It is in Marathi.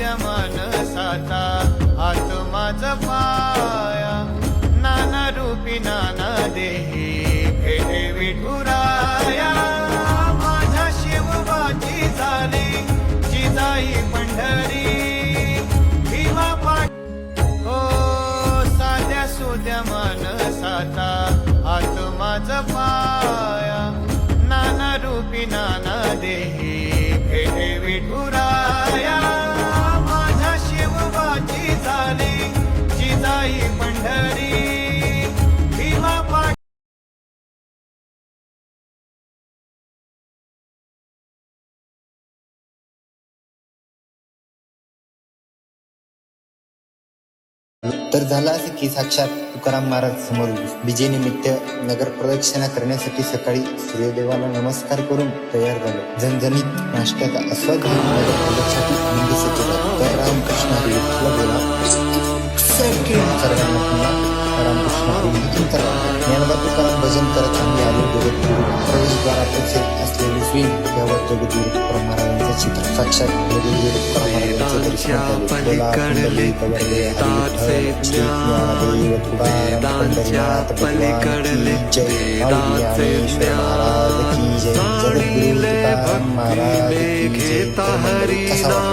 सुद्या मानसाचा आत्माचा पाया नाना रूपी नाना देही भेटे विठुराया माझ्या शिवबाची झाली जिजाई पंढरी भीमा पाठ हो साध्या सुद्या मानसाचा आत्माचा पाया नाना रूपी नाना देही भेटे विठुराया माझ्या शिवबाची झाली जिजाई पंढरी भीमा पाठ तर झालं असं की साक्षात तुकाराम महाराज समोर विजेनिमित्त नगर प्रदक्षिणा करण्यासाठी सकाळी सूर्यदेवाला नमस्कार करून तयार झालो. झणझणीत नाश्त्याचा आस्वाद घेऊन नगर प्रदक्षिणेसाठी निघू सज्ज. तर रामकृष्ण हरी विठ्ठल बोला. सर्वांना पुन्हा रामकृष्ण हरी विठ्ठल करा. ज्ञानोबा तुकाराम भजन करत आम्ही आलो. जगद्गुरू प्रवेशद्वारातच असलेले स्वीन यावर जगद्गुरू तुकाराम महाराजांचे चित्र साक्षात जगद्गुरू तुकाराम महाराजांचे दर्शन झाले. बोला कुंडली कवरले हरी पंढरीनाथ भगवान की जय. ज्ञानेश्वर महाराज की जय. जगद्गुरू तुकाराम महाराज की जय.